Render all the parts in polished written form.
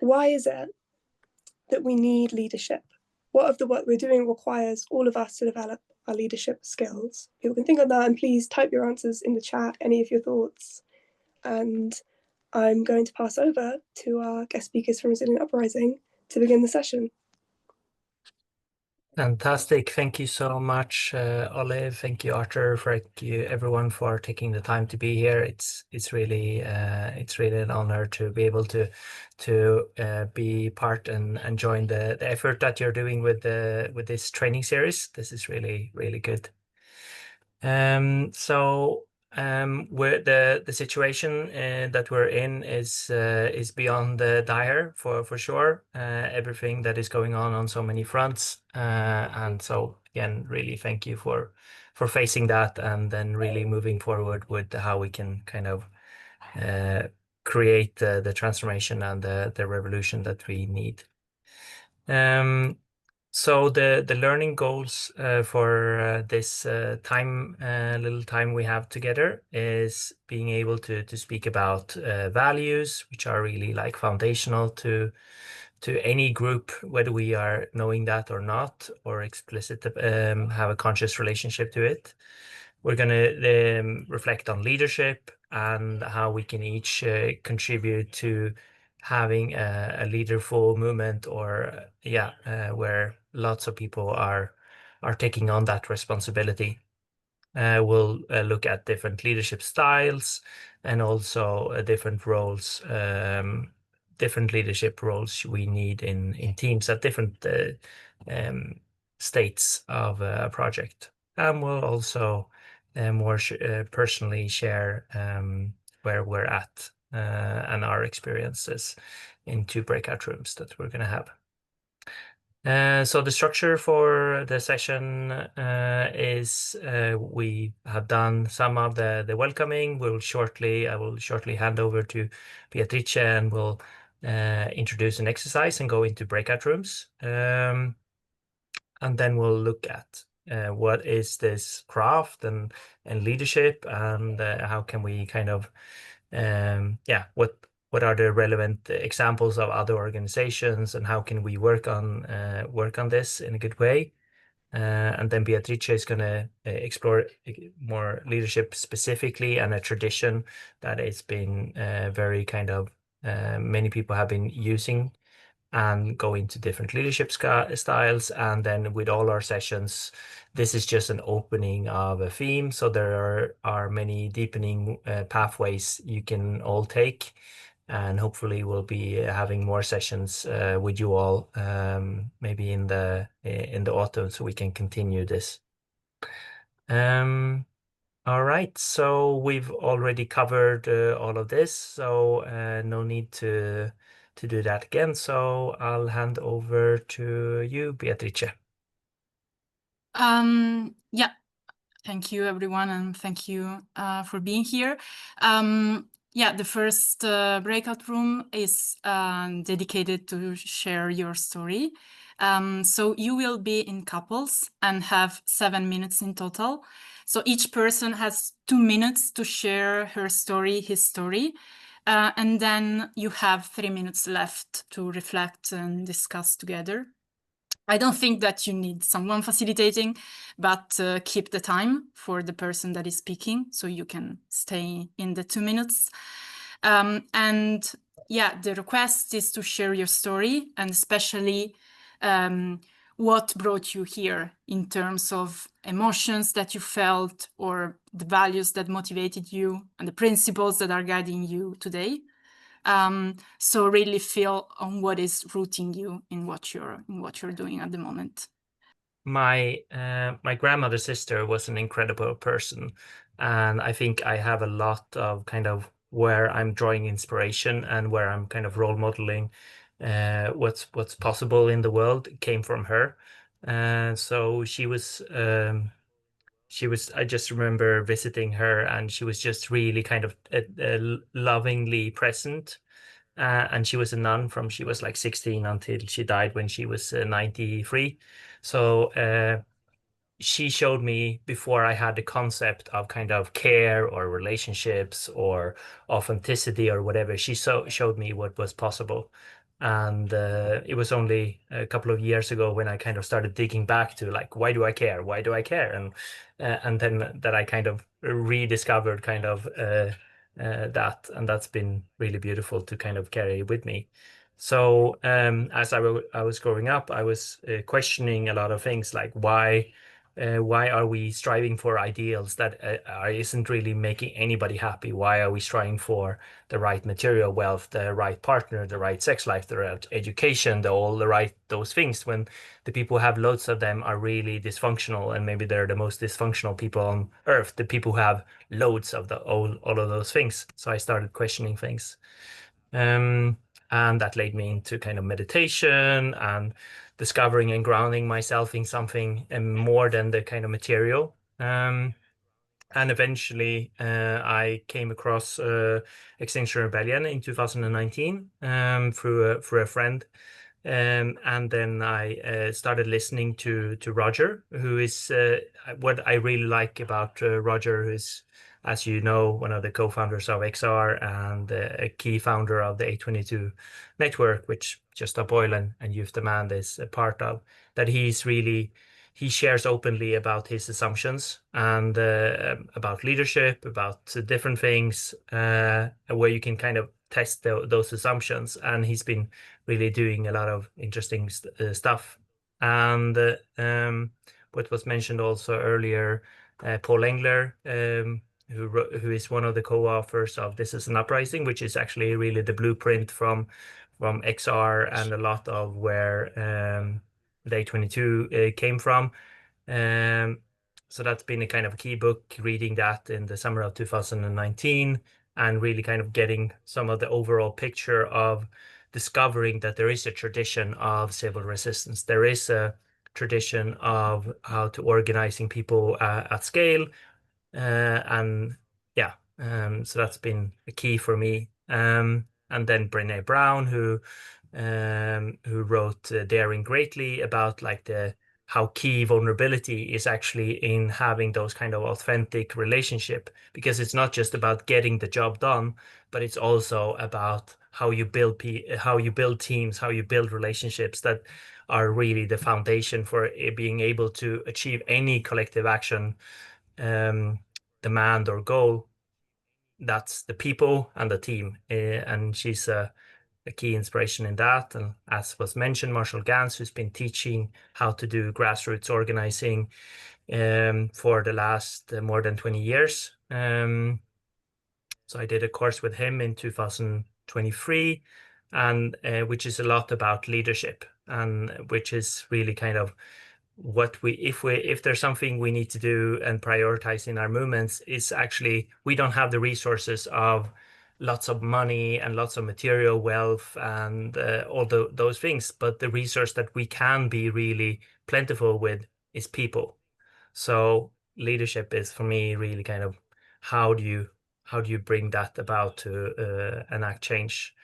Why is it that we need leadership? What of the work we're doing requires all of us to develop our leadership skills? People can think on that, and please type your answers in the chat, any of your thoughts. And I'm going to pass over to our guest speakers from Resilient Uprising to begin the session. Fantastic. Thank you so much, Olive. Thank you, Arthur. Thank you, everyone, for taking the time to be here. It's really an honor to be able to be part and join the effort that you're doing with this training series. This is really good. Where the situation that we're in is beyond dire for sure. Everything that is going on so many fronts, and so again, really thank you for facing that and then really moving forward with how we can kind of create the transformation and the revolution that we need. So the learning goals for this little time we have together is being able to speak about values, which are really like foundational to any group, whether we are knowing that or not, or explicit have a conscious relationship to it. We're going to reflect on leadership and how we can each contribute to having a leaderful movement, or where lots of people are taking on that responsibility. We'll look at different leadership styles and also different roles, different leadership roles we need in teams at different states of a project. And we'll also more personally share where we're at and our experiences in 2 breakout rooms that we're going to have. So the structure for the session is we have done some of the welcoming. I will shortly hand over to Beatrice, and we'll introduce an exercise and go into breakout rooms. And then we'll look at what is this craft and leadership, and how can we kind of what are the relevant examples of other organizations, and how can we work on this in a good way. And then Beatrice is going to explore more leadership specifically, and a tradition that has been very kind of many people have been using, and go into different leadership styles. And then with all our sessions, this is just an opening of a theme. So there are many deepening pathways you can all take. And hopefully we'll be having more sessions with you all, maybe in the autumn, so we can continue this. All right, so we've already covered all of this, so no need to do that again. So I'll hand over to you, Beatrice. Yeah, thank you everyone, and thank you for being here. Yeah, the first breakout room is dedicated to share your story. So you will be in couples and have 7 minutes in total. So each person has 2 minutes to share her story, his story. And then you have 3 minutes left to reflect and discuss together. I don't think that you need someone facilitating, but keep the time for the person that is speaking, so you can stay in the 2 minutes. And yeah, the request is to share your story, and especially what brought you here in terms of emotions that you felt, or the values that motivated you, and the principles that are guiding you today. So really feel on what is rooting you in what you're doing at the moment. My grandmother's sister was an incredible person, and I think I have a lot of kind of where I'm drawing inspiration and where I'm kind of role modeling what's possible in the world came from her. So she was I just remember visiting her, and she was just really kind of lovingly present. And she was a nun from she was like 16 until she died when she was 93. So she showed me, before I had the concept of kind of care or relationships or authenticity or whatever, she showed me what was possible. And it was only a couple of years ago when I kind of started digging back to like, why do I care? Why do I care? And then that I kind of rediscovered kind of that, and that's been really beautiful to kind of carry with me. So as I was growing up, I was questioning a lot of things like why are we striving for ideals that isn't really making anybody happy? Why are we striving for the right material wealth, the right partner, the right sex life, the right education, all the right those things, when the people who have loads of them are really dysfunctional, and maybe they're the most dysfunctional people on earth, the people who have loads of all of those things. So I started questioning things. And that led me into kind of meditation and discovering and grounding myself in something more than the kind of material. And eventually, I came across Extinction Rebellion in 2019 through a friend. And then I started listening to Roger, who is what I really like about Roger, who is, as you know, one of the co-founders of XR and a key founder of the A22 network, which Just Stop Oil and Youth Demand is a part of. That he shares openly about his assumptions and about leadership, about different things, where you can kind of test those assumptions. And he's been really doing a lot of interesting stuff. And what was mentioned also earlier, Paul Engler, who is one of the co-authors of This is an Uprising, which is actually really the blueprint from XR and a lot of where Day 22 came from. So that's been a kind of a key book, reading that in the summer of 2019, and really kind of getting some of the overall picture of discovering that there is a tradition of civil resistance. There is a tradition of how to organizing people at scale. And yeah, so that's been a key for me. And then Brené Brown, who wrote Daring Greatly, about like how key vulnerability is actually in having those kind of authentic relationship, because it's not just about getting the job done, but it's also about how you build teams, how you build relationships that are really the foundation for being able to achieve any collective action demand or goal. That's the people and the team, and she's a key inspiration in that. And as was mentioned, Marshall Gans, who's been teaching how to do grassroots organizing for the last more than 20 years. So I did a course with him in 2023, and which is a lot about leadership, and which is really kind of what if there's something we need to do and prioritize in our movements, is actually we don't have the resources of lots of money and lots of material wealth and all those things, but the resource that we can be really plentiful with is people. So leadership is for me really kind of how do you bring that about to enact change.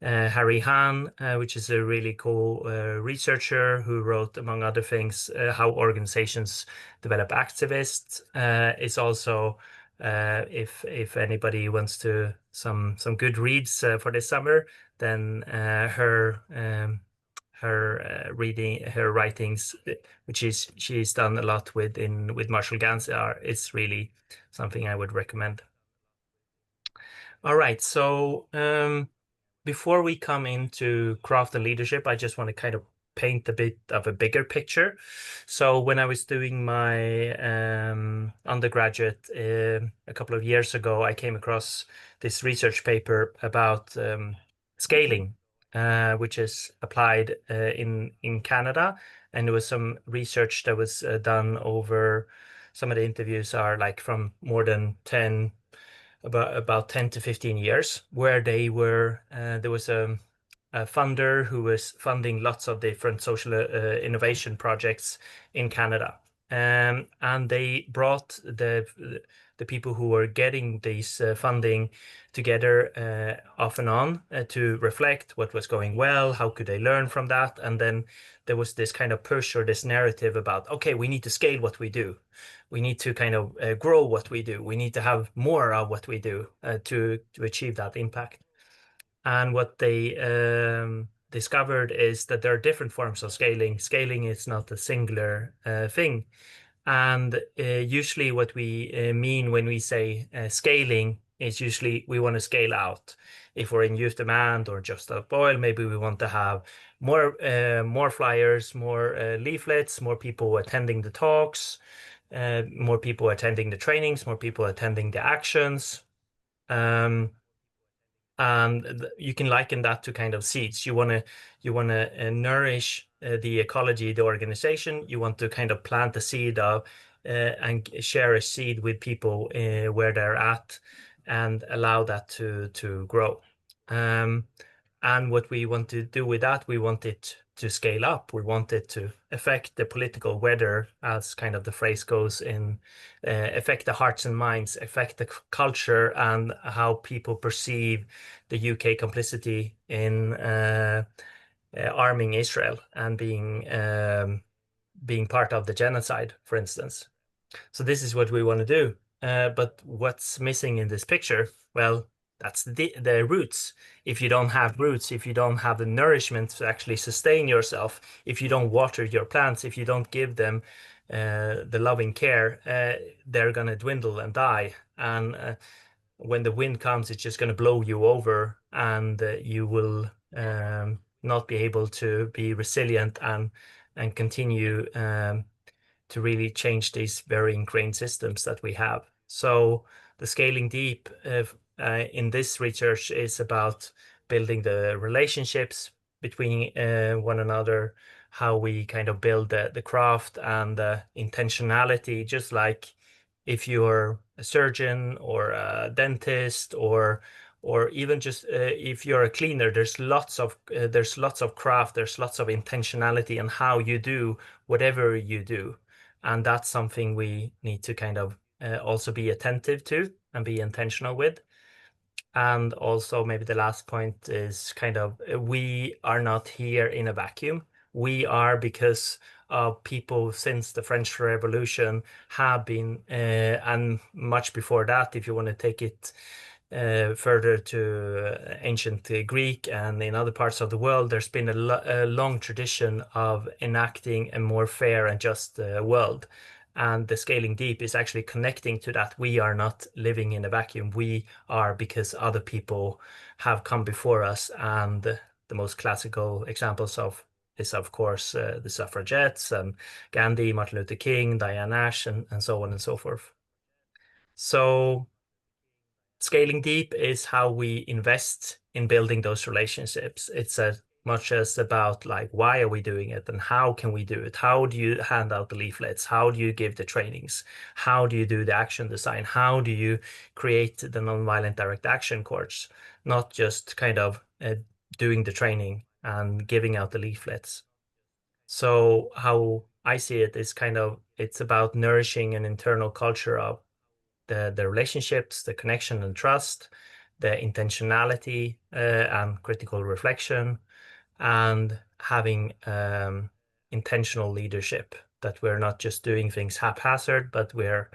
Harry Hahn, which is a really cool researcher who wrote, among other things, How Organizations Develop Activists, is also, if anybody wants to some good reads for this summer, then her reading, her writings, which she's done a lot with Marshall Gans, is really something I would recommend. All right, so before we come into craft and leadership, I just want to kind of paint a bit of a bigger picture. So when I was doing my undergraduate a couple of years ago, I came across this research paper about scaling, which is applied in Canada. And there was some research that was done over, some of the interviews are like from more than 10 about 10 to 15 years, where they were there was a funder who was funding lots of different social innovation projects in Canada. And they brought the people who were getting this funding together off and on to reflect what was going well, how could they learn from that. And then there was this kind of push or this narrative about, okay, we need to scale what we do. We need to kind of grow what we do. We need to have more of what we do to achieve that impact. And what they discovered is that there are different forms of scaling. Scaling is not a singular thing. And usually what we mean when we say scaling is usually we want to scale out. If we're in youth demand or Just Stop Oil, maybe we want to have more flyers, more leaflets, more people attending the talks, more people attending the trainings, more people attending the actions. And you can liken that to kind of seeds. You want to nourish the ecology, the organization. You want to kind of plant a seed of and share a seed with people where they're at, and allow that to grow. And what we want to do with that, we want it to scale up. We want it to affect the political weather, as kind of the phrase goes, in affect the hearts and minds, affect the culture, and how people perceive the UK complicity in arming Israel and being part of the genocide, for instance. So this is what we want to do. But what's missing in this picture? Well, that's the roots. If you don't have roots, if you don't have the nourishment to actually sustain yourself, if you don't water your plants, if you don't give them the loving care, they're going to dwindle and die. And when the wind comes, it's just going to blow you over, and you will not be able to be resilient and continue to really change these very ingrained systems that we have. So the scaling deep in this research is about building the relationships between one another, how we kind of build the craft and the intentionality, just like if you're a surgeon or a dentist or even just if you're a cleaner, there's lots of craft, there's lots of intentionality in how you do whatever you do. And that's something we need to kind of also be attentive to and be intentional with. And also maybe the last point is kind of we are not here in a vacuum. We are because people since the French Revolution have been, and much before that, if you want to take it further to ancient Greek and in other parts of the world, there's been a long tradition of enacting a more fair and just world. And the scaling deep is actually connecting to that. We are not living in a vacuum. We are because other people have come before us. And the most classical examples of is, of course, the suffragettes and Gandhi, Martin Luther King, Diane Ash, and so on and so forth. So scaling deep is how we invest in building those relationships. It's as much as about like, why are we doing it and how can we do it? How do you hand out the leaflets? How do you give the trainings? How do you do the action design? How do you create the nonviolent direct action course? Not just kind of doing the training and giving out the leaflets. So how I see it is kind of, it's about nourishing an internal culture of the relationships, the connection and trust, the intentionality and critical reflection, and having intentional leadership, that we're not just doing things haphazard, but we're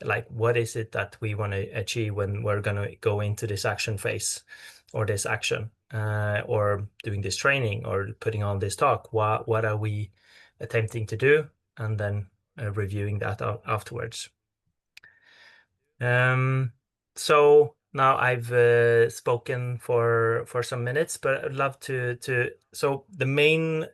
like, what is it that we want to achieve when we're going to go into this action phase or this action or doing this training or putting on this talk? What are we attempting to do? And then reviewing that afterwards. So now I've spoken for some minutes, but I'd love to so the main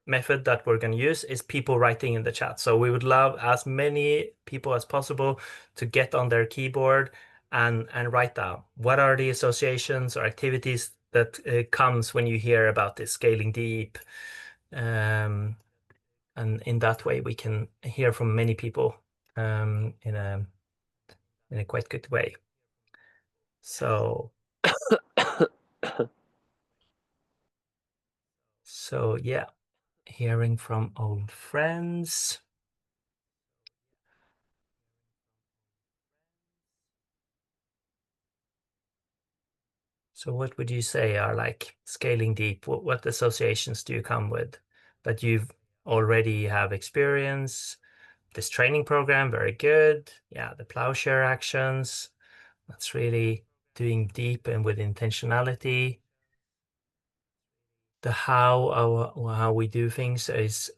method that we're going to use is people writing in the chat. So we would love as many people as possible to get on their keyboard and write down what are the associations or activities that comes when you hear about this scaling deep. And in that way we can hear from many people in a quite good way. So, so yeah, hearing from old friends. So what would you say are like scaling deep? What associations do you come with that you've already have experience? This training program, very good. Yeah, the plowshare actions. That's really doing deep and with intentionality. the how we do things is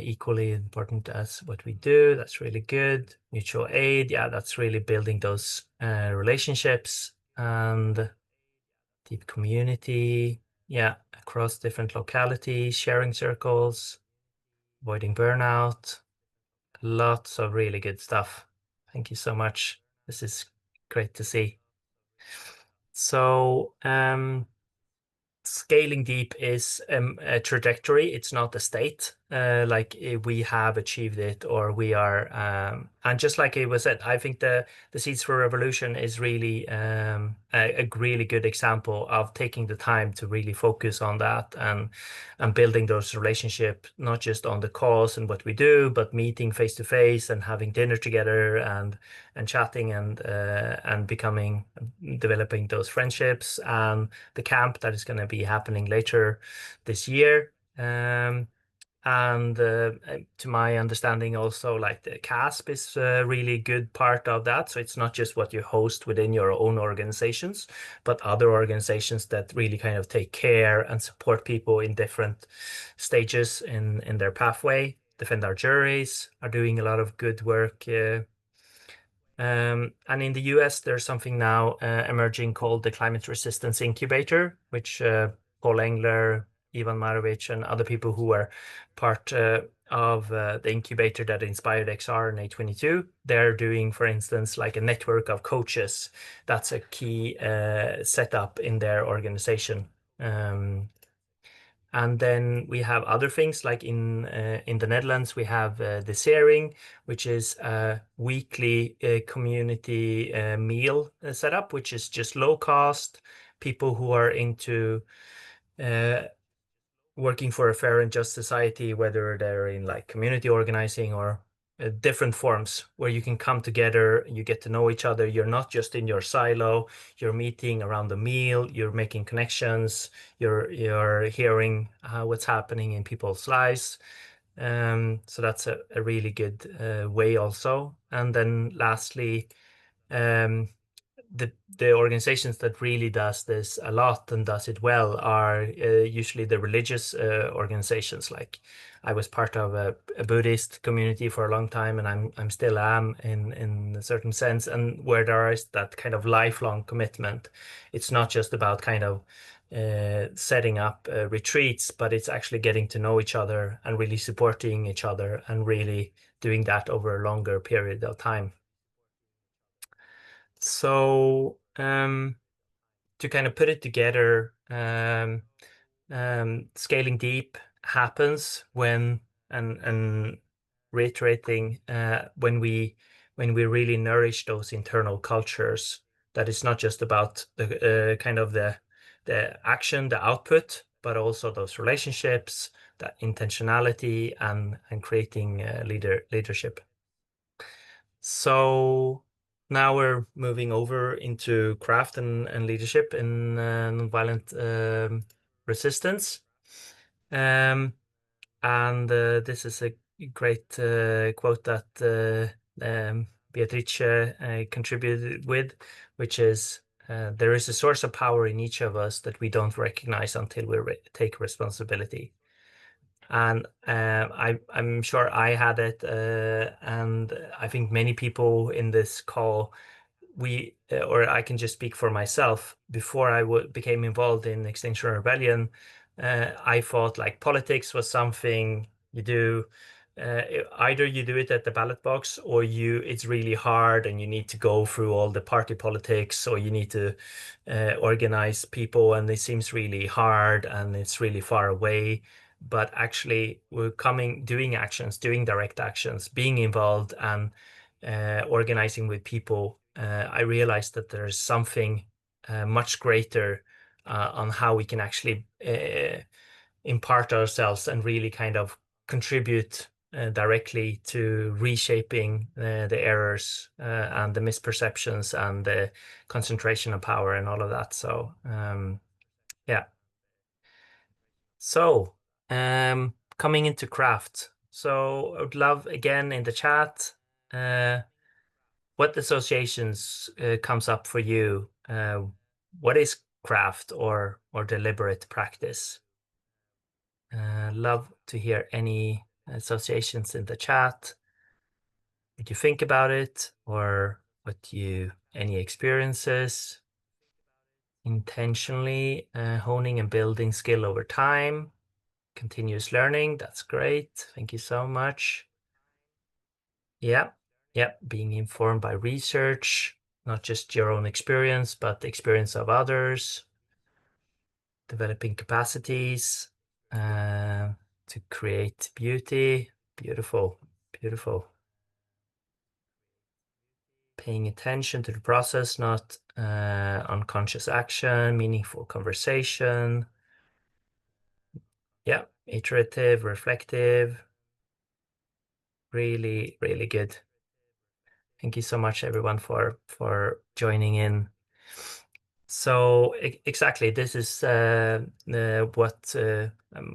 equally important as what we do. That's really good. Mutual aid, yeah, that's really building those relationships and deep community, yeah, across different localities, sharing circles, avoiding burnout. Lots of really good stuff. Thank you so much. This is great to see. So scaling deep is a trajectory. It's not a state. Like we have achieved it, or we are. And just like it was said, I think the Seeds for Revolution is really a really good example of taking the time to really focus on that and building those relationships, not just on the cause and what we do, but meeting face to face and having dinner together and chatting and developing those friendships, and the camp that is going to be happening later this year. And to my understanding also, like the CASP is a really good part of that. So it's not just what you host within your own organizations, but other organizations that really kind of take care and support people in different stages in their pathway. Defend Our Juries are doing a lot of good work. And in the US, there's something now emerging called the Climate Resistance Incubator, which Paul Engler, Ivan Marovic, and other people who are part of the incubator that inspired XR&A22, they're doing, for instance, like a network of coaches. That's a key setup in their organization. And then we have other things like in the Netherlands, we have the Sering, which is a weekly community meal setup, which is just low cost. People who are into working for a fair and just society, whether they're in like community organizing or different forms where you can come together, you get to know each other. You're not just in your silo, you're meeting around the meal, you're making connections, you're hearing what's happening in people's lives. So that's a really good way also. And then lastly, the organizations that really does this a lot and does it well are usually the religious organizations. Like I was part of a Buddhist community for a long time, and I'm still am in a certain sense, and where there is that kind of lifelong commitment. It's not just about kind of setting up retreats, but it's actually getting to know each other and really supporting each other and really doing that over a longer period of time. So to kind of put it together, scaling deep happens when and reiterating when we really nourish those internal cultures. That is not just about the kind of the action, the output, but also those relationships, that intentionality, and creating leadership. So now we're moving over into craft and leadership in nonviolent resistance. And this is a great quote that Beatrice contributed with, which is, there is a source of power in each of us that we don't recognize until we take responsibility. And I'm sure I had it, and I think many people in this call, or I can just speak for myself. Before I became involved in Extinction Rebellion, I thought like politics was something you do. Either you do it at the ballot box, or it's really hard and you need to go through all the party politics, or you need to organize people, and it seems really hard and it's really far away. But actually we're doing actions, doing direct actions, being involved and organizing with people. I realized that there's something much greater on how we can actually impart ourselves and really kind of contribute directly to reshaping the errors and the misperceptions and the concentration of power and all of that. So yeah. So coming into craft. So I would love again in the chat what associations comes up for you. What is craft or deliberate practice? love to hear any associations in the chat. What you think about it, or any experiences. Intentionally honing and building skill over time. Continuous learning, that's great. Thank you so much. Yeah, being informed by research, not just your own experience, but the experience of others. Developing capacities to create beauty. Beautiful, beautiful. Paying attention to the process, not unconscious action, meaningful conversation. Yeah, iterative, reflective. Really, really good. Thank you so much, everyone, for joining in. So exactly, this is what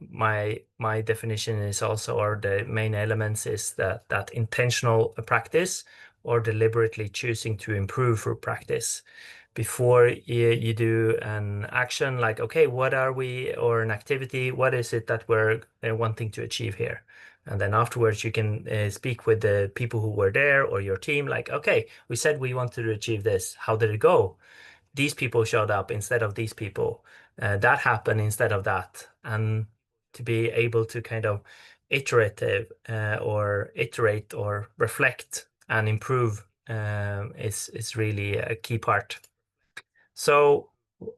my definition is also, or the main elements is that intentional practice, or deliberately choosing to improve through practice. Before you do an action, like, okay, what are we, or an activity, what is it that we're wanting to achieve here? And then afterwards, you can speak with the people who were there or your team, like, okay, we said we wanted to achieve this. How did it go? These people showed up instead of these people. That happened instead of that. And to be able to kind of iterate or reflect and improve is really a key part. So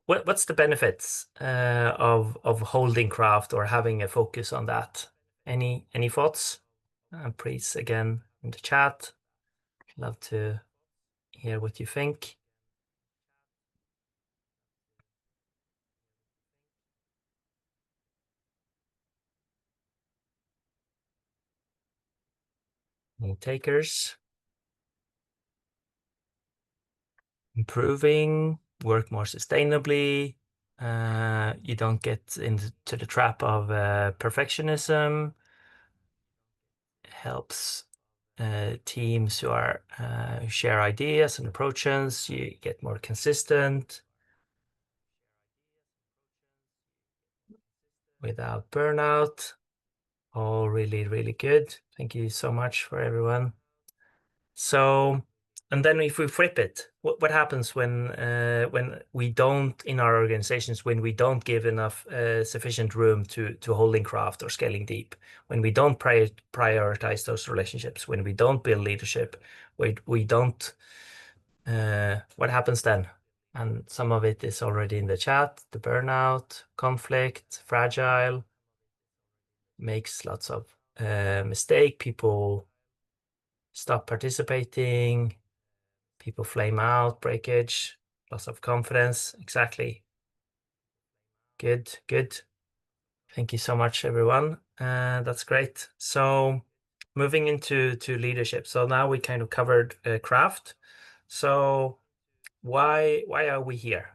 what's the benefits of holding craft or having a focus on that? Any thoughts? Please, again, in the chat. Love to hear what you think. Any takers? Improving, work more sustainably. You don't get into the trap of perfectionism. It helps teams who are share ideas and approaches. You get more consistent without burnout. All really, really good. Thank you so much for everyone. So, and then if we flip it, what happens when we don't, in our organizations, when we don't give enough sufficient room to holding craft or scaling deep, when we don't prioritize those relationships, when we don't build leadership, we don't, what happens then? And some of it is already in the chat: the burnout, conflict, fragile, makes lots of mistake, people stop participating, people flame out, breakage, loss of confidence. Exactly. Good. Thank you so much, everyone. That's great. So moving into leadership. So now we kind of covered craft. So why are we here?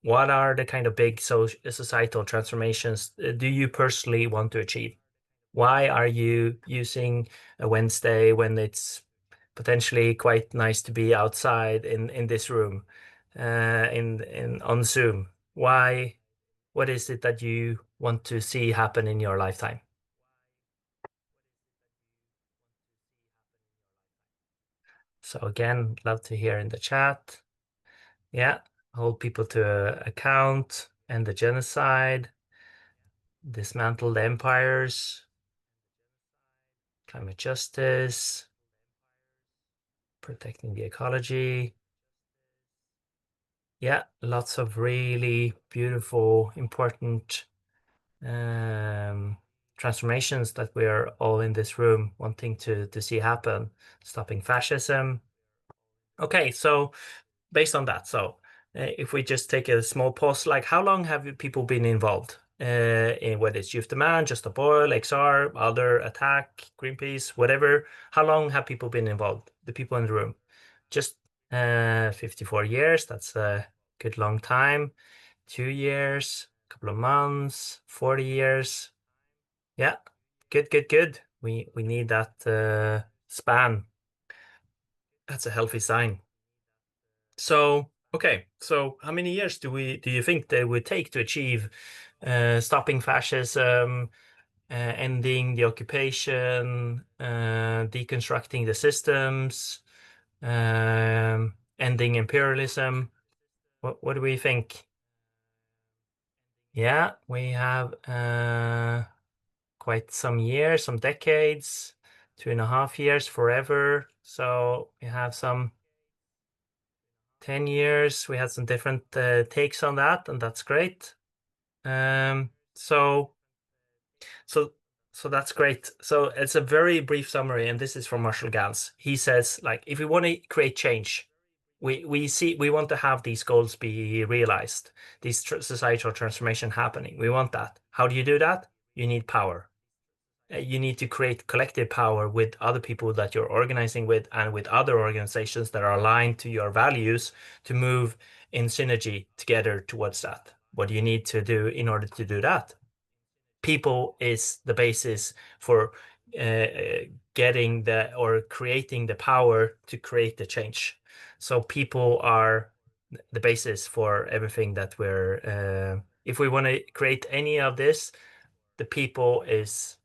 What are the kind of big societal transformations do you personally want to achieve? Why are you using a Wednesday when it's potentially quite nice to be outside in this room, in on Zoom? Why? What is it that you want to see happen in your lifetime? So again, love to hear in the chat. Yeah, hold people to account, end the genocide, dismantle the empires, climate justice, protecting the ecology. Yeah, lots of really beautiful, important transformations that we are all in this room wanting to see happen. Stopping fascism. Okay, so based on that, so if we just take a small pause, like how long have people been involved in whether it's Youth Demand, Just Stop Oil, XR, other Attack, Greenpeace, whatever? How long have people been involved? The people in the room, just 54 years. That's a good long time. 2 years, a couple of months, 40 years. Yeah, good. We need that span. That's a healthy sign. So, okay, so how many years do you think they would take to achieve stopping fascism, ending the occupation, deconstructing the systems, ending imperialism. What do we think? Yeah, we have quite some years, some decades, 2.5 years, forever. So we have some 10 years. We had some different takes on that, and that's great. So that's great. So it's a very brief summary, and this is from Marshall Gans. He says, like, if we want to create change, we want to have these goals be realized, these societal transformation happening. We want that. How do you do that? You need power. You need to create collective power with other people that you're organizing with and with other organizations that are aligned to your values to move in synergy together towards that. What do you need to do in order to do that? People is the basis for getting or creating the power to create the change. So people are the basis for everything that we're, if we want to create any of this, the people is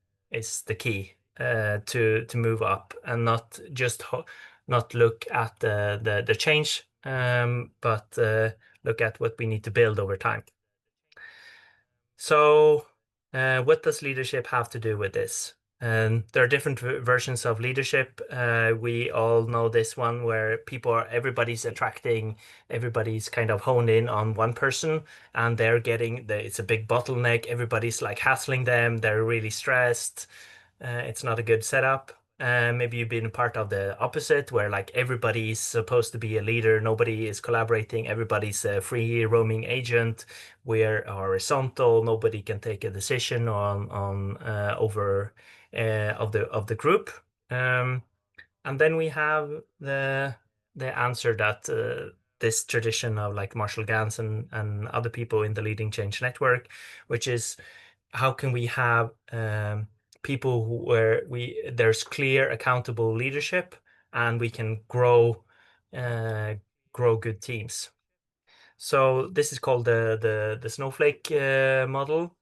the key to move up and not just not look at the change, but look at what we need to build over time. So what does leadership have to do with this? There are different versions of leadership. We all know this one where everybody's kind of honed in on one person, and they're getting it's a big bottleneck. Everybody's like hassling them. They're really stressed. It's not a good setup. Maybe you've been a part of the opposite, where like everybody's supposed to be a leader, nobody is collaborating, everybody's a free roaming agent. We're horizontal, nobody can take a decision on over of the group. And then we have the answer that this tradition of like Marshall Gans and other people in the Leading Change Network, which is how can we have people where there's clear accountable leadership and we can grow good teams. So this is called the snowflake model,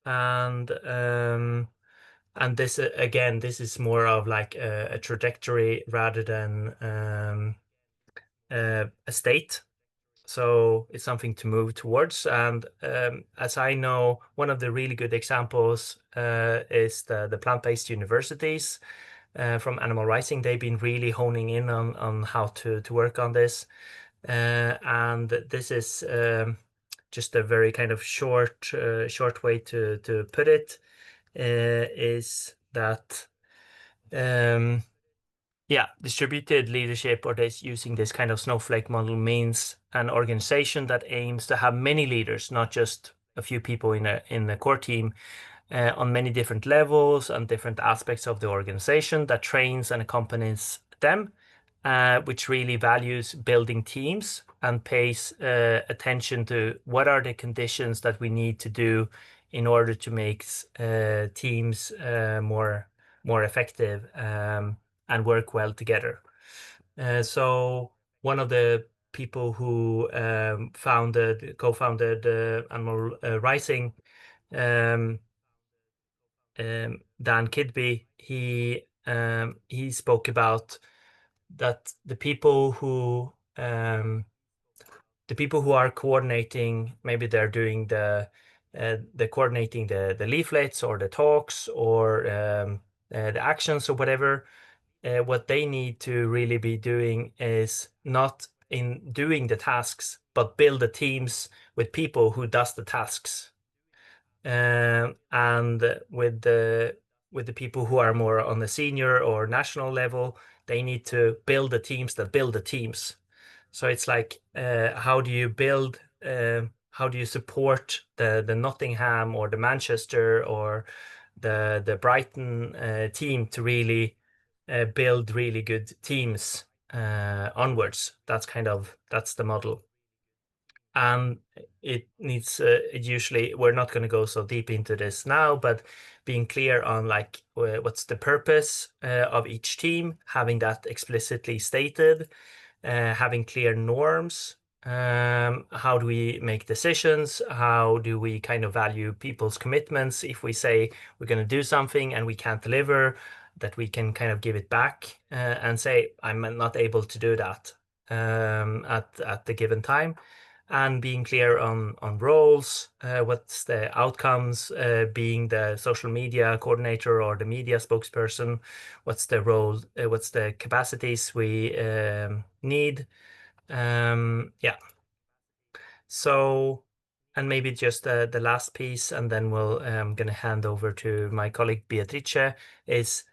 and this again, this is more of like a trajectory rather than a state. So it's something to move towards. And as I know, one of the really good examples is the plant-based universities from Animal Rising. They've been really honing in on how to work on this. And this is just a very kind of short way to put it, is that distributed leadership, or this using this kind of snowflake model, means an organization that aims to have many leaders, not just a few people in a core team, on many different levels and different aspects of the organization, that trains and accompanies them, which really values building teams and pays attention to what are the conditions that we need to do in order to make teams more effective and work well together. So one of the people who co-founded Animal Rising, Dan Kidby, he spoke about that the people who are coordinating, maybe they're doing the coordinating the leaflets or the talks or the actions or whatever. What they need to really be doing is not in doing the tasks, but build the teams with people who does the tasks. And with the people who are more on the senior or national level, they need to build the teams that build the teams. So it's like, how do you build, how do you support the Nottingham or the Manchester or the Brighton team to really build really good teams onwards? That's the model. And it needs, usually, we're not going to go so deep into this now, but being clear on like what's the purpose of each team, having that explicitly stated, having clear norms How do we make decisions? How do we kind of value people's commitments? If we say we're going to do something and we can't deliver, that we can kind of give it back and say, I'm not able to do that at the given time. And being clear on roles, what's the outcomes, being the social media coordinator or the media spokesperson, what's the role, what's the capacities we need. Yeah. So, and maybe just the last piece, and then I'm going to hand over to my colleague Beatrice, is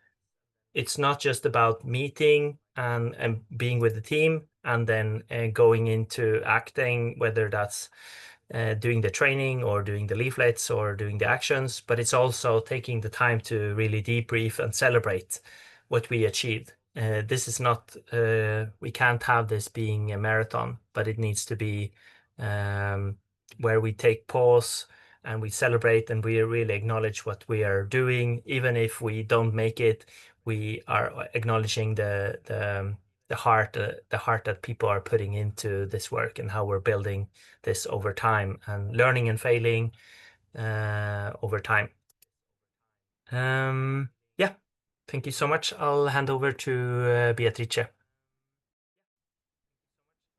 it's not just about meeting and being with the team and then going into acting, whether that's doing the training or doing the leaflets or doing the actions, but it's also taking the time to really debrief and celebrate what we achieved. This is not, we can't have this being a marathon, but it needs to be where we take pause and we celebrate and we really acknowledge what we are doing. Even if we don't make it, we are acknowledging the heart that people are putting into this work and how we're building this over time and learning and failing over time. Yeah, thank you so much. I'll hand over to Beatrice.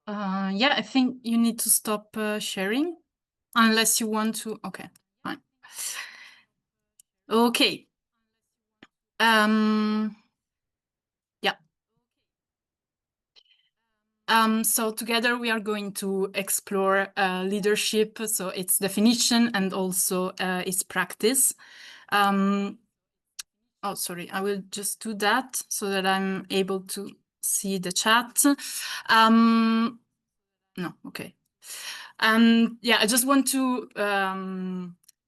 Yeah, I think you need to stop sharing unless you want to. Okay, fine. Okay. Yeah. So together we are going to explore leadership, so its definition and also its practice. Oh, sorry, I will just do that so that I'm able to see the chat. No, okay. Yeah, I just want to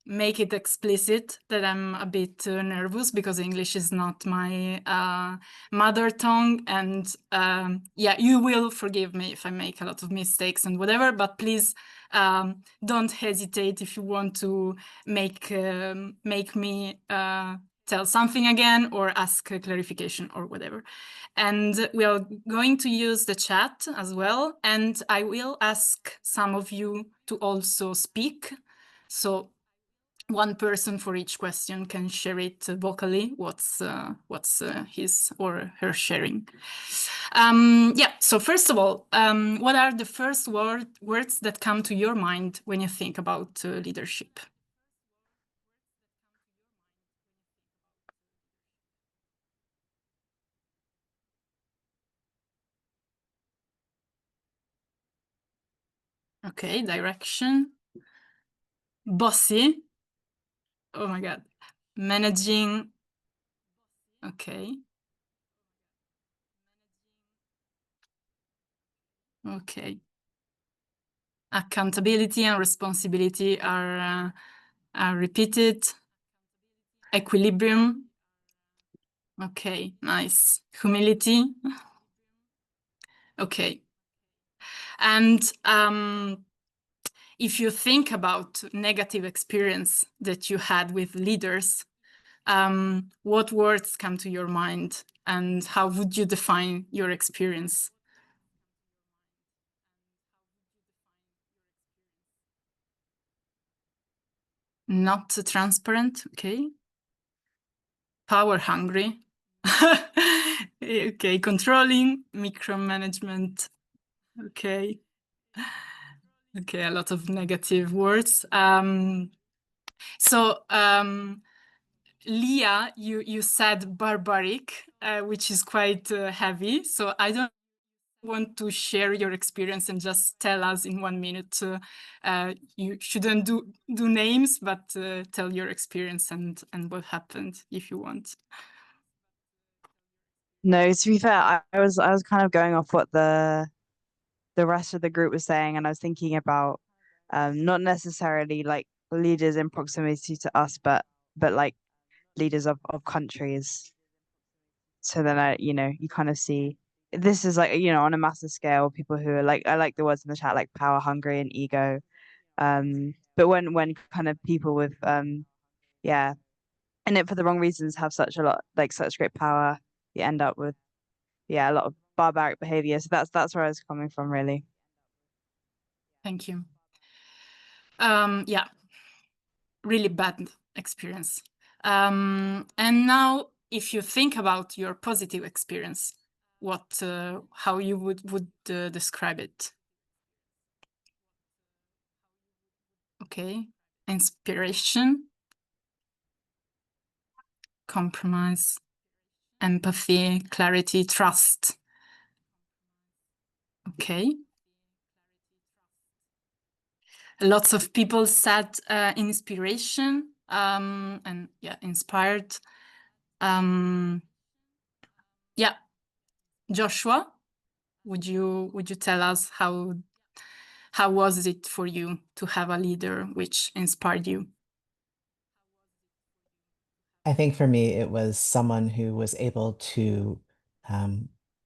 make it explicit that I'm a bit nervous because English is not my mother tongue. And yeah, you will forgive me if I make a lot of mistakes and whatever, but please don't hesitate if you want to make me tell something again or ask a clarification or whatever. And we are going to use the chat as well. And I will ask some of you to also speak. So one person for each question can share it vocally, what's his or her sharing. Yeah, so first of all, what are the first words that come to your mind when you think about leadership? Okay, direction. Bossy. Oh my God. Managing. Okay. Okay. Accountability and responsibility are repeated. Equilibrium. Okay, nice. Humility. Okay. And if you think about negative experience that you had with leaders, what words come to your mind and how would you define your experience? Not transparent, okay. Power hungry. Okay, controlling, micromanagement. Okay. Okay, a lot of negative words. So Leah, you said barbaric, which is quite heavy. So I don't want to share your experience and just tell us in 1 minute. You shouldn't do names, but tell your experience and what happened if you want. No, to be fair, I was kind of going off what the rest of the group was saying, and I was thinking about not necessarily like leaders in proximity to us, but like leaders of countries. So then you kind of see this is like, on a massive scale, people who are like, I like the words in the chat, like power hungry and ego. But when kind of people with yeah, and it for the wrong reasons have such great power, you end up with a lot of barbaric behavior. So that's where I was coming from, really. Thank you. Yeah, really bad experience. And now, if you think about your positive experience, how you would describe it? Okay, inspiration, compromise, empathy, clarity, trust. Okay. Lots of people said inspiration and yeah, inspired. Yeah, Joshua, would you tell us how was it for you to have a leader which inspired you? I think for me, it was someone who was able to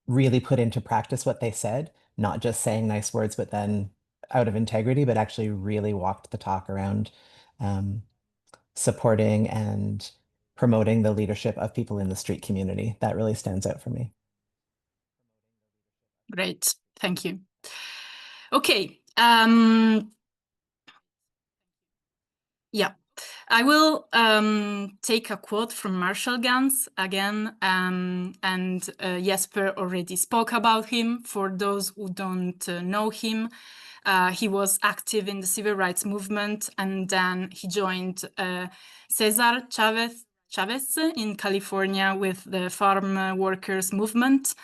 really put into practice what they said, not just saying nice words, but then out of integrity, but actually really walked the talk around supporting and promoting the leadership of people in the street community. That really stands out for me. Great, thank you. Okay, yeah, I will take a quote from Marshall Ganz again, and Jesper already spoke about him. For those who don't know him, he was active in the civil rights movement, and then he joined Cesar Chavez in California with the farm workers movement.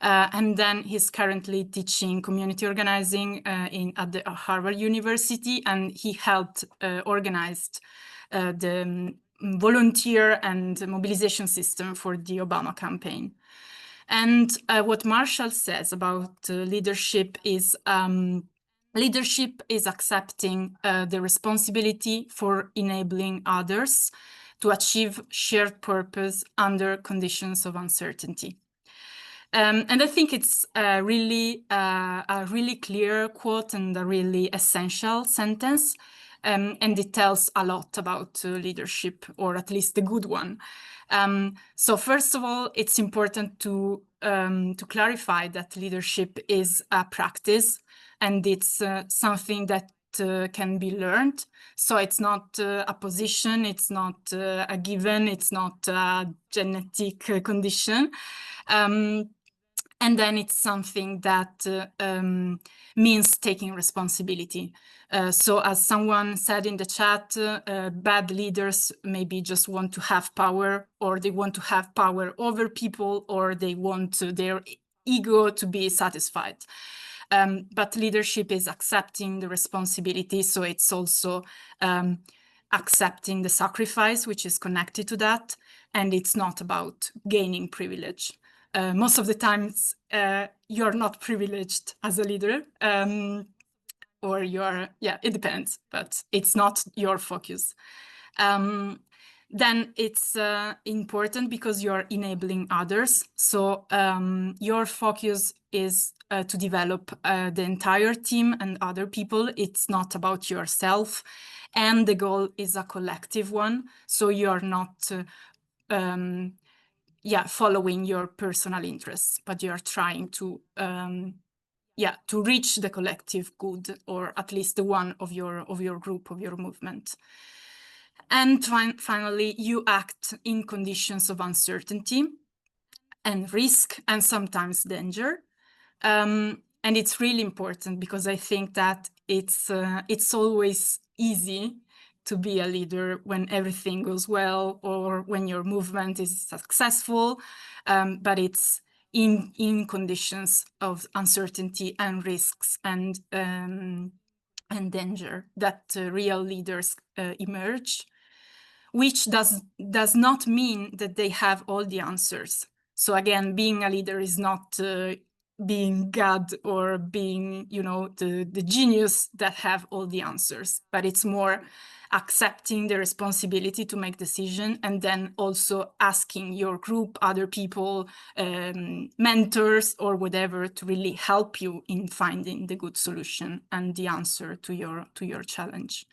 And then he's currently teaching community organizing at the Harvard University, and he helped organized the volunteer and mobilization system for the Obama campaign. And what Marshall says about leadership is accepting the responsibility for enabling others to achieve shared purpose under conditions of uncertainty. And I think it's a really clear quote and a really essential sentence. And it tells a lot about leadership, or at least the good one. So first of all, it's important to clarify that leadership is a practice, and it's something that can be learned. So it's not a position, it's not a given, it's not a genetic condition. And then it's something that means taking responsibility. So as someone said in the chat, bad leaders maybe just want to have power, or they want to have power over people, or they want their ego to be satisfied. But leadership is accepting the responsibility. So it's also accepting the sacrifice, which is connected to that. And it's not about gaining privilege. Most of the times you're not privileged as a leader, or you're, yeah, it depends, but it's not your focus. Then it's important because you're enabling others. So your focus is to develop the entire team and other people. It's not about yourself. And the goal is a collective one. So you're not following your personal interests, but you're trying to to reach the collective good, or at least the one of your group, of your movement. And finally, you act in conditions of uncertainty and risk, and sometimes danger. And it's really important, because I think that it's always easy to be a leader when everything goes well, or when your movement is successful, but it's in conditions of uncertainty and risks and danger that real leaders emerge, which does not mean that they have all the answers. So again, being a leader is not being God, or being, the genius that have all the answers, but it's more accepting the responsibility to make decision, and then also asking your group, other people, mentors or whatever, to really help you in finding the good solution and the answer to your challenge.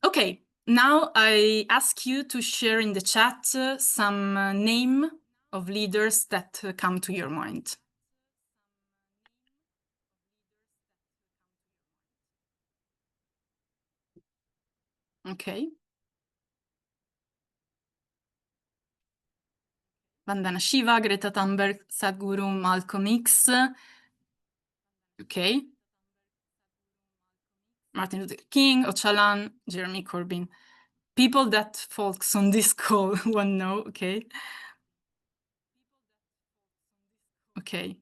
Okay, now I ask you to share in the chat some name of leaders that come to your mind. Okay. Vandana Shiva, Greta Thunberg, Sadhguru, Malcolm X. Okay. Martin Luther King, Öcalan, Jeremy Corbyn. People that folks on this call won't know, okay? Okay.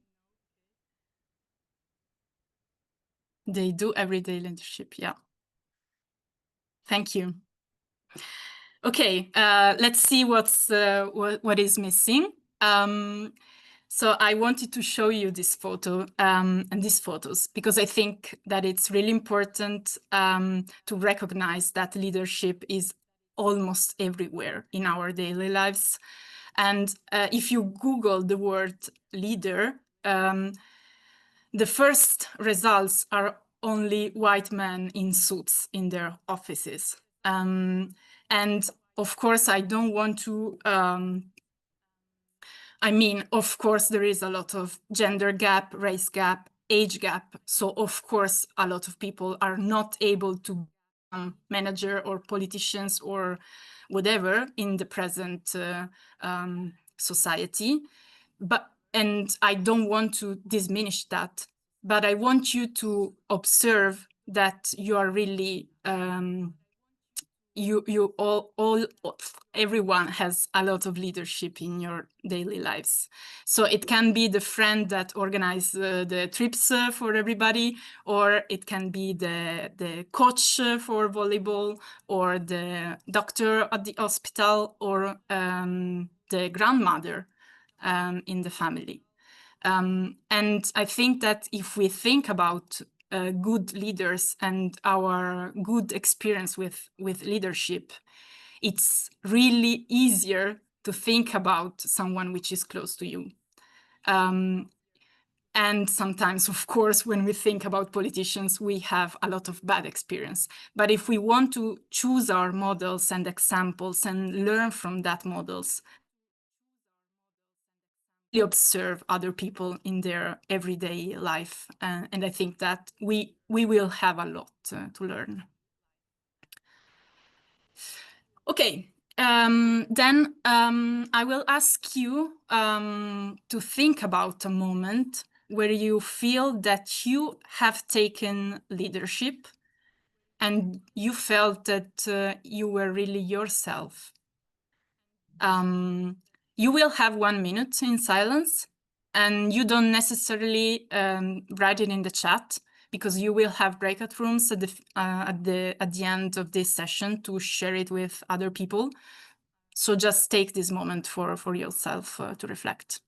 They do everyday leadership, yeah. Thank you. Okay, let's see what is missing. So I wanted to show you this photo and these photos because I think that it's really important to recognize that leadership is almost everywhere in our daily lives. And if you Google the word leader, the first results are only white men in suits in their offices. And of course, I don't want to, I mean, of course, there is a lot of gender gap, race gap, age gap. So of course, a lot of people are not able to become manager or politicians or whatever in the present society. And I don't want to diminish that, but I want you to observe that you are really, everyone has a lot of leadership in your daily lives. So it can be the friend that organizes the trips for everybody, or it can be the coach for volleyball, or the doctor at the hospital, or the grandmother in the family. And I think that if we think about good leaders and our good experience with leadership, it's really easier to think about someone which is close to you. And sometimes, of course, when we think about politicians, we have a lot of bad experience. But if we want to choose our models and examples and learn from that models, observe other people in their everyday life. And I think that we will have a lot to learn. Okay, then I will ask you to think about a moment where you feel that you have taken leadership and you felt that you were really yourself. You will have 1 minute in silence, and you don't necessarily write it in the chat because you will have breakout rooms at the end of this session to share it with other people. So just take this moment for yourself to reflect.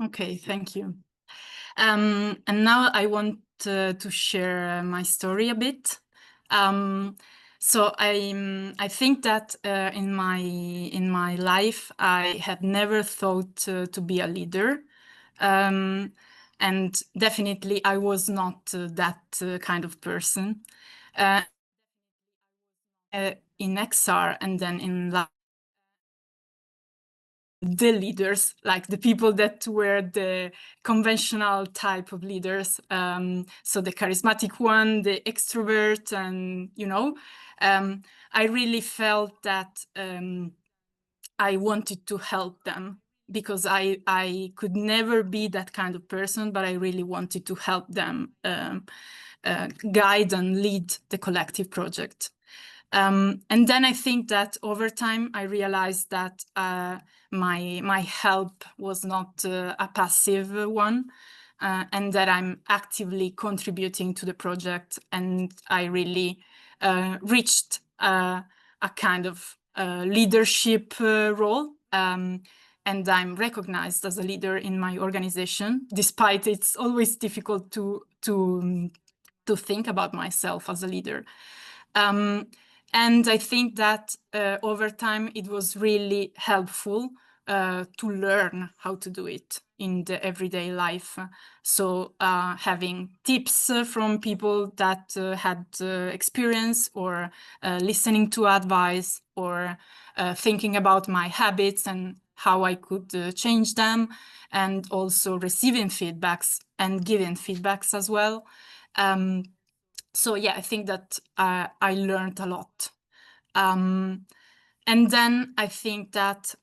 Okay, thank you. And now I want to share my story a bit. So I think that in my life I had never thought to be a leader, and definitely I was not that kind of person. In XR and then in the leaders, like the people that were the conventional type of leaders. So the charismatic one, the extrovert, and, you know, I really felt that I wanted to help them because I could never be that kind of person, but I really wanted to help them guide and lead the collective project. And then I think that over time I realized that my help was not a passive one, and that I'm actively contributing to the project, and I really reached a kind of leadership role. And I'm recognized as a leader in my organization, despite it's always difficult to think about myself as a leader. And I think that over time it was really helpful to learn how to do it in the everyday life. So having tips from people that had experience, or listening to advice, or thinking about my habits and how I could change them, and also receiving feedbacks and giving feedbacks as well. So yeah, I think that I learned a lot. And then I think that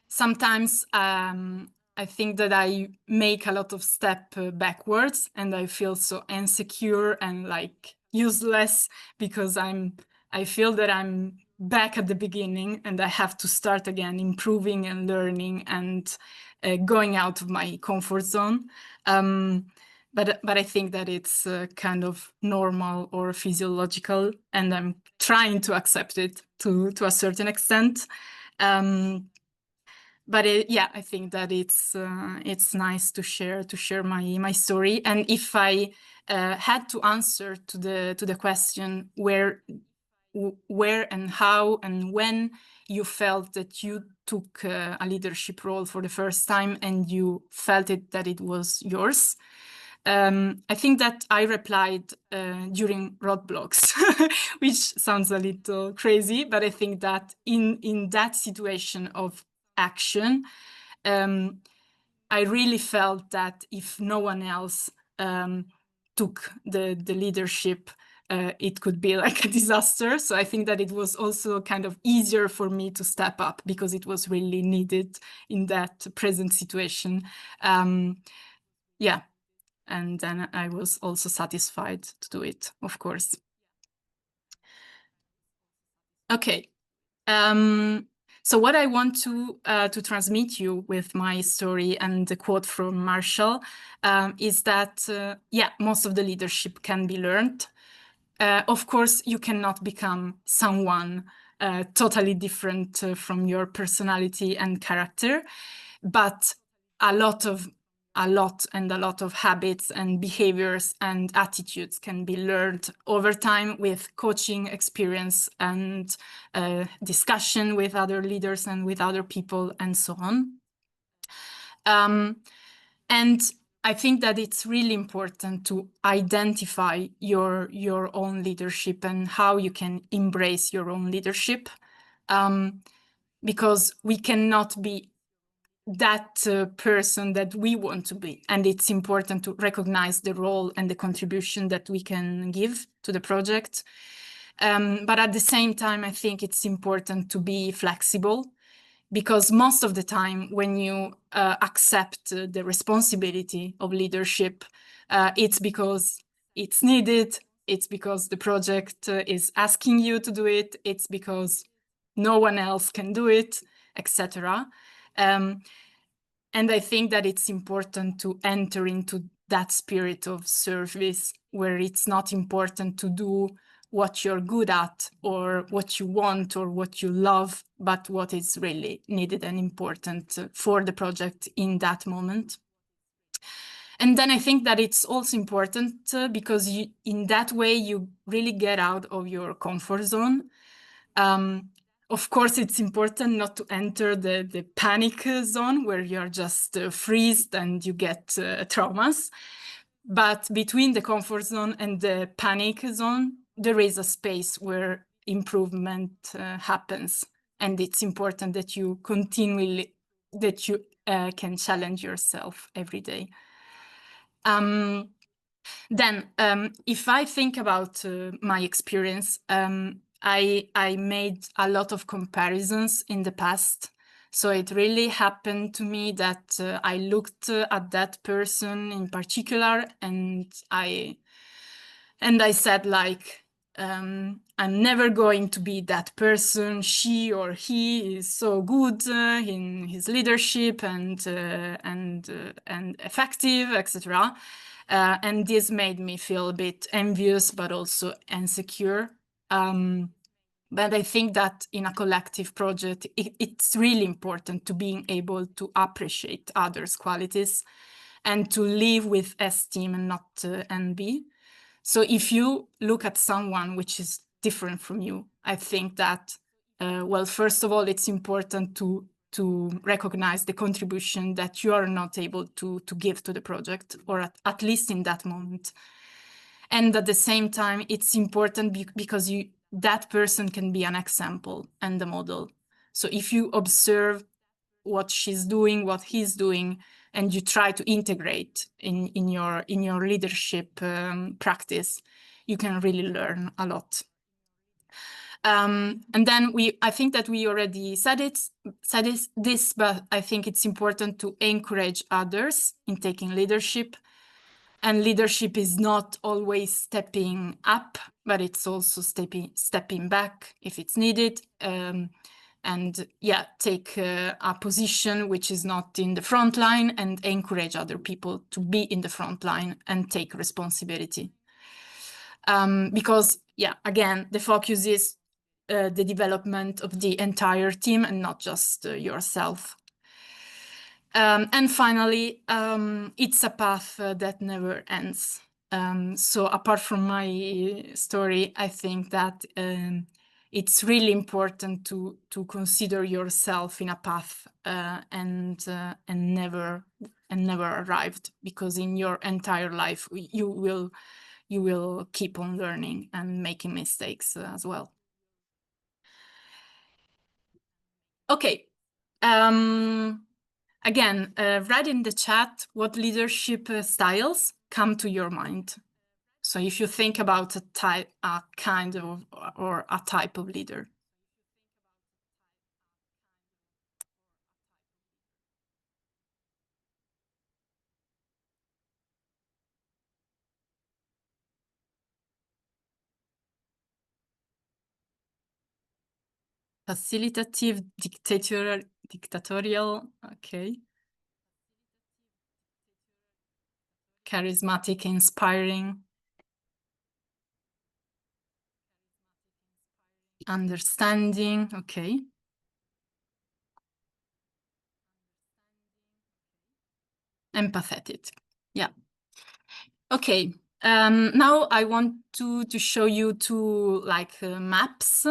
sometimes I think that I make a lot of step backwards, and I feel so insecure and like useless, because I feel that I'm back at the beginning and I have to start again, improving and learning and going out of my comfort zone. But I think that it's kind of normal or physiological, and I'm trying to accept it to a certain extent. But yeah, I think that it's nice to share my story. And if I had to answer to the question where and how and when you felt that you took a leadership role for the first time and you felt that it was yours, I think that I replied during roadblocks, which sounds a little crazy, but I think that in that situation of action, I really felt that if no one else took the leadership, it could be like a disaster. So I think that it was also kind of easier for me to step up, because it was really needed in that present situation. Yeah. And then I was also satisfied to do it, of course. Okay. So what I want to transmit you with my story and the quote from Marshall is that, yeah, most of the leadership can be learned. Of course, you cannot become someone totally different from your personality and character, but a lot of habits and behaviors and attitudes can be learned over time with coaching experience and discussion with other leaders and with other people and so on. And I think that it's really important to identify your own leadership and how you can embrace your own leadership, because we cannot be that person that we want to be. And it's important to recognize the role and the contribution that we can give to the project. But at the same time, I think it's important to be flexible, because most of the time when you accept the responsibility of leadership, it's because it's needed, it's because the project is asking you to do it, it's because no one else can do it, etc. And I think that it's important to enter into that spirit of service, where it's not important to do what you're good at or what you want or what you love, but what is really needed and important for the project in that moment. And then I think that it's also important because in that way you really get out of your comfort zone. Of course, it's important not to enter the panic zone where you're just freezed and you get traumas. But between the comfort zone and the panic zone, there is a space where improvement happens. And it's important that you continually, that you can challenge yourself every day. Then, if I think about my experience, I made a lot of comparisons in the past. So it really happened to me that I looked at that person in particular, and I said, like, I'm never going to be that person. She or he is so good in his leadership and effective, etc. And this made me feel a bit envious, but also insecure. But I think that in a collective project, it's really important to being able to appreciate others' qualities and to live with esteem and not envy. So if you look at someone which is different from you, I think that, well, first of all, it's important to recognize the contribution that you are not able to give to the project, or at least in that moment. And at the same time, it's important because that person can be an example and a model. So if you observe what she's doing, what he's doing, and you try to integrate in your leadership practice, you can really learn a lot. And then I think that we already said this, but I think it's important to encourage others in taking leadership. And leadership is not always stepping up, but it's also stepping back if it's needed. And yeah, take a position which is not in the front line, and encourage other people to be in the front line and take responsibility. Because, yeah, again, the focus is the development of the entire team and not just yourself. And finally, it's a path that never ends. So apart from my story, I think that it's really important to consider yourself in a path and never arrived, because in your entire life you will keep on learning and making mistakes as well. Okay. Again, write in the chat what leadership styles come to your mind. So if you think about a kind of or a type of leader. Facilitative, dictatorial, okay. Charismatic, inspiring. Understanding, okay. Empathetic, yeah. Okay, now I want to show you two maps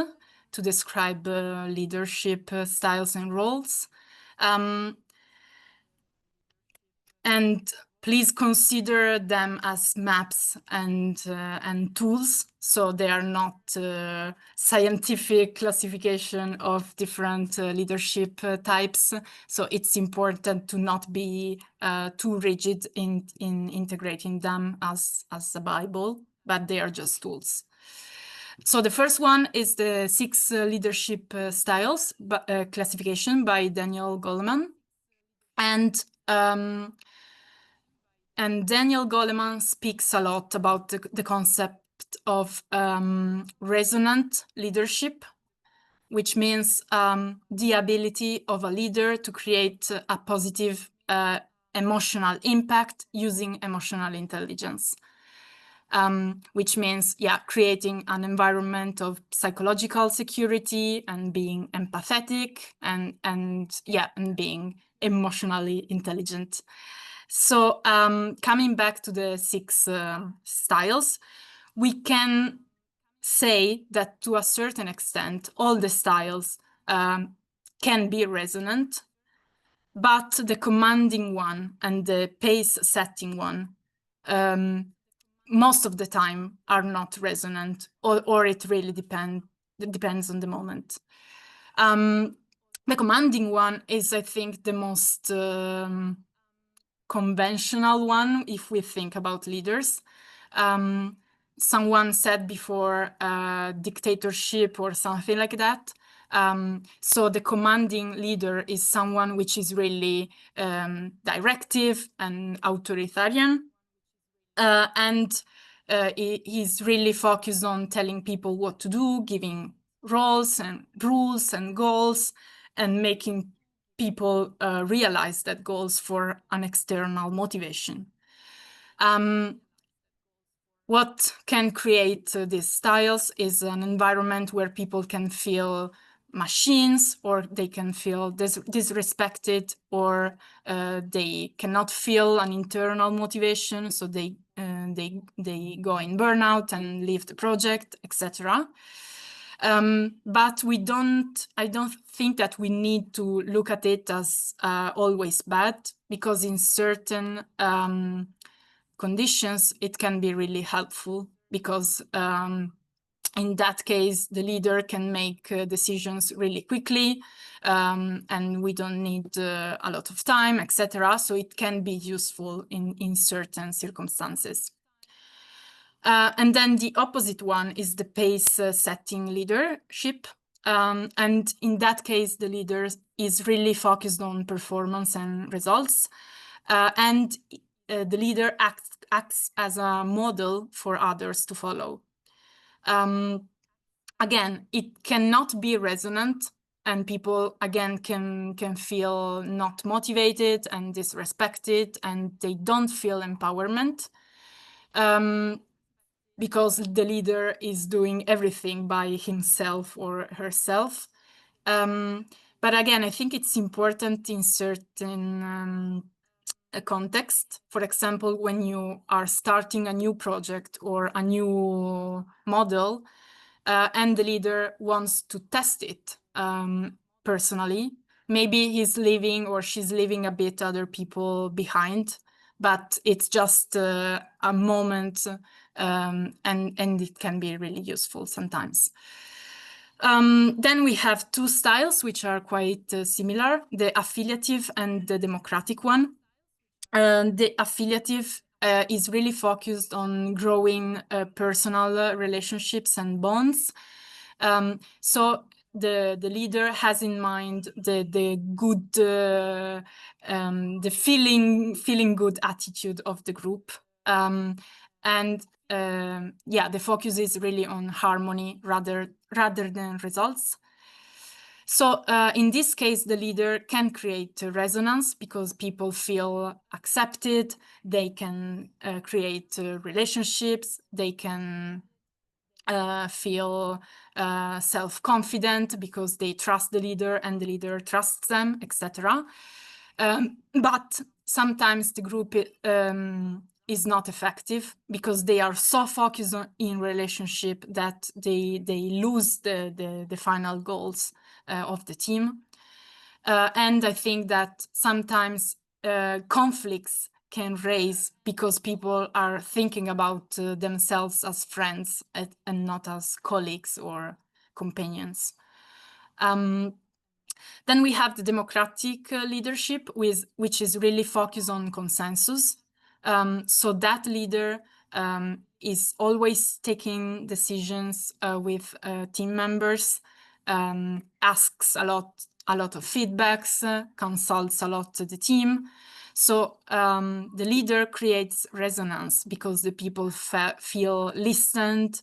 to describe leadership styles and roles. And please consider them as maps and tools. So they are not scientific classification of different leadership types. So it's important to not be too rigid in integrating them as a Bible, but they are just tools. So the first one is the 6 leadership styles classification by Daniel Goleman. And Daniel Goleman speaks a lot about the concept of resonant leadership, which means the ability of a leader to create a positive emotional impact using emotional intelligence. Which means, yeah, creating an environment of psychological security and being empathetic and being emotionally intelligent. So coming back to the 6 styles, we can say that to a certain extent, all the styles can be resonant, but the commanding one and the pace setting one most of the time are not resonant, or it really depends on the moment. The commanding one is, I think, the most conventional one if we think about leaders. someone said before, dictatorship or something like that. So the commanding leader is someone which is really directive and authoritarian. And he's really focused on telling people what to do, giving roles and rules and goals, and making people realize that goals for an external motivation. What can create these styles is an environment where people can feel machines, or they can feel disrespected, or they cannot feel an internal motivation, so they go in burnout and leave the project, etc. But I don't think that we need to look at it as always bad, because in certain conditions, it can be really helpful, because in that case, the leader can make decisions really quickly, and we don't need a lot of time, etc. So it can be useful in certain circumstances. And then the opposite one is the pace-setting leadership. And in that case, the leader is really focused on performance and results. And the leader acts as a model for others to follow. Again, it cannot be resonant, and people again can feel not motivated and disrespected, and they don't feel empowerment, because the leader is doing everything by himself or herself. But again, I think it's important in certain a context. For example, when you are starting a new project or a new model, and the leader wants to test it personally, maybe he's leaving or she's leaving a bit other people behind, but it's just a moment, and it can be really useful sometimes. Then we have two styles which are quite similar, the affiliative and the democratic one. The affiliative is really focused on growing personal relationships and bonds. So the leader has in mind the good, the feeling good attitude of the group, and yeah, the focus is really on harmony rather than results. So in this case, the leader can create resonance because people feel accepted, they can create relationships, they can feel self-confident because they trust the leader and the leader trusts them, etc. But sometimes the group is not effective because they are so focused in relationship that they lose the final goals of the team. And I think that sometimes conflicts can raise because people are thinking about themselves as friends and not as colleagues or companions. Then we have the democratic leadership, which is really focused on consensus. So that leader is always taking decisions with team members, asks a lot of feedbacks, consults a lot to the team. So the leader creates resonance because the people feel listened,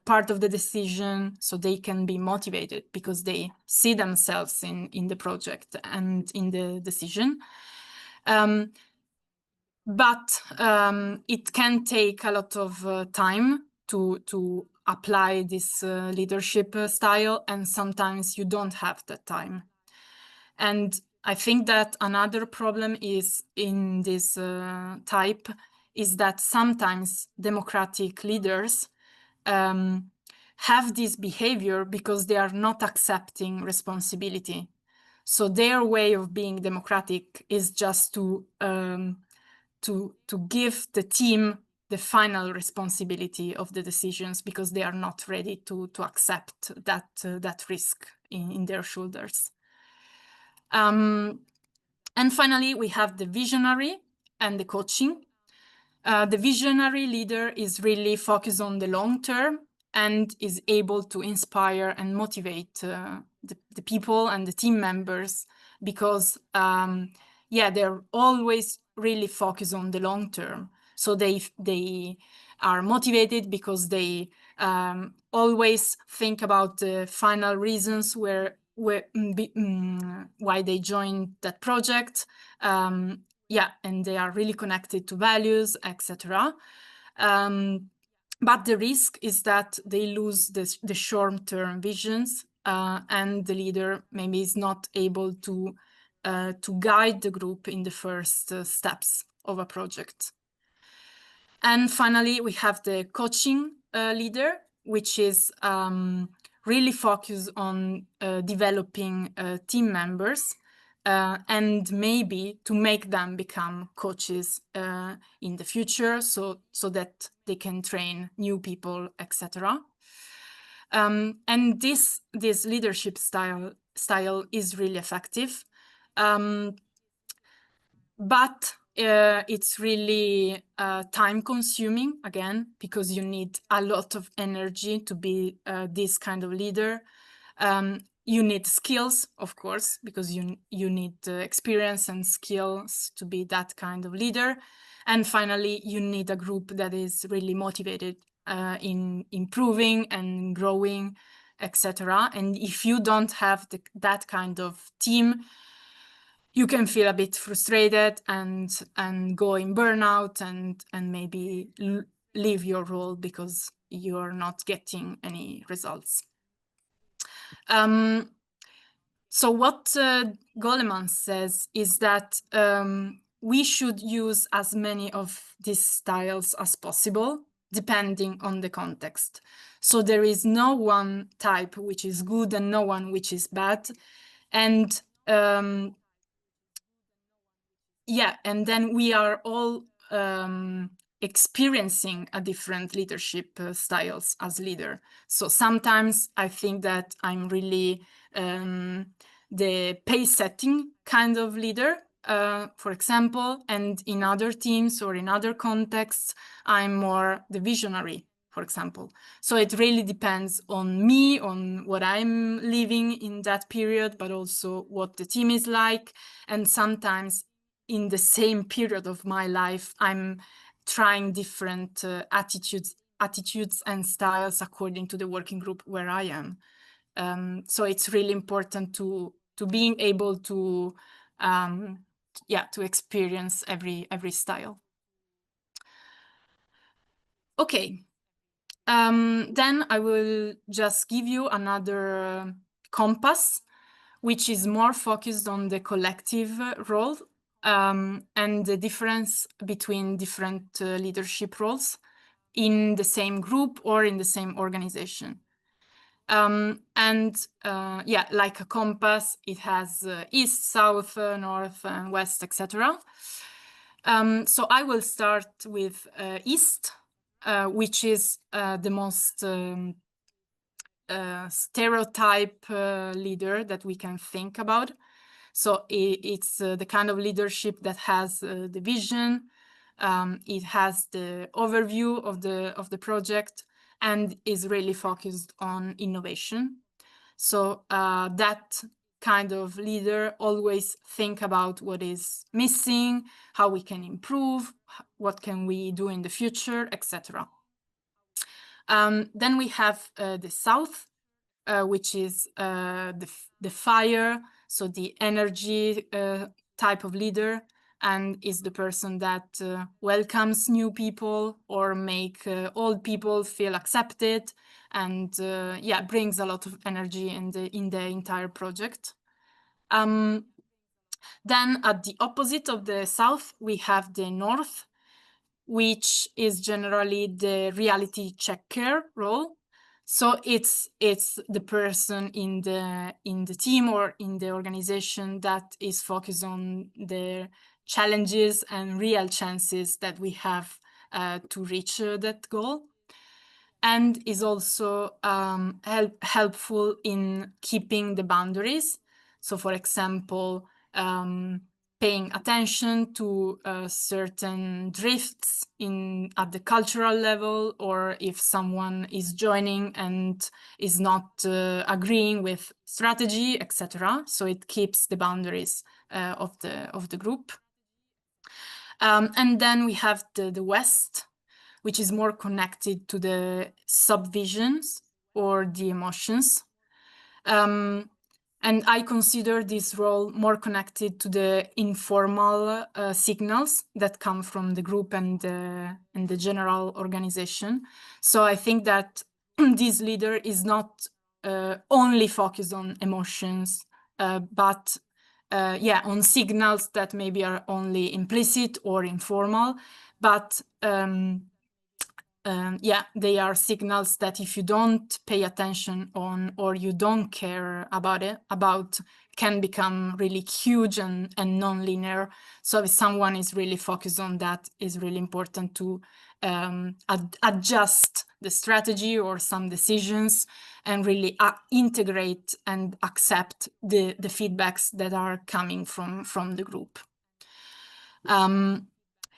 part of the decision, so they can be motivated because they see themselves in the project and in the decision. But it can take a lot of time to apply this leadership style, and sometimes you don't have that time. And I think that another problem is in this type is that sometimes democratic leaders have this behavior because they are not accepting responsibility. So their way of being democratic is just to give the team the final responsibility of the decisions because they are not ready to accept that risk in their shoulders. And finally, we have the visionary and the coaching. The visionary leader is really focused on the long term and is able to inspire and motivate the people and the team members, because they're always really focused on the long term. So they are motivated because they always think about the final reasons why they joined that project. And they are really connected to values, etc. But the risk is that they lose the short-term visions, and the leader maybe is not able to guide the group in the first steps of a project. And finally, we have the coaching leader, which is really focused on developing team members, and maybe to make them become coaches in the future, so that they can train new people, etc. And this leadership style is really effective, but it's really time consuming, again, because you need a lot of energy to be this kind of leader. You need skills, of course, because you need experience and skills to be that kind of leader. And finally, you need a group that is really motivated in improving and growing, etc. And if you don't have that kind of team, you can feel a bit frustrated and go in burnout and maybe leave your role because you're not getting any results. So what Goleman says is that we should use as many of these styles as possible, depending on the context. So there is no one type which is good and no one which is bad. And and then we are all experiencing a different leadership styles as leader. So sometimes I think that I'm really the pace setting kind of leader, for example, and in other teams or in other contexts, I'm more the visionary, for example. So it really depends on me, on what I'm living in that period, but also what the team is like. And sometimes in the same period of my life, I'm trying different attitudes and styles according to the working group where I am. So it's really important to being able to experience every style. Okay, then I will just give you another compass, which is more focused on the collective role and the difference between different leadership roles in the same group or in the same organization. Like a compass, it has east, south, north, and west, etc. So I will start with east, which is the most stereotype leader that we can think about. So it's the kind of leadership that has the vision, it has the overview of the project, and is really focused on innovation. So that kind of leader always think about what is missing, how we can improve, what can we do in the future, etc. Then we have the south, which is the fire, so the energy type of leader, and is the person that welcomes new people or make old people feel accepted, and brings a lot of energy in the entire project. Then at the opposite of the south, we have the north, which is generally the reality checker role. So it's the person in the team or in the organization that is focused on the challenges and real chances that we have to reach that goal, and is also helpful in keeping the boundaries. So, for example, paying attention to certain drifts at the cultural level, or if someone is joining and is not agreeing with strategy, etc. So it keeps the boundaries of the group. And then we have the West, which is more connected to the subvisions or the emotions. And I consider this role more connected to the informal signals that come from the group and the general organization. So I think that this leader is not only focused on emotions, but on signals that maybe are only implicit or informal, but they are signals that if you don't pay attention on, or you don't care about can become really huge and non-linear. So if someone is really focused on that, it's really important to adjust the strategy or some decisions and really integrate and accept the feedbacks that are coming from the group.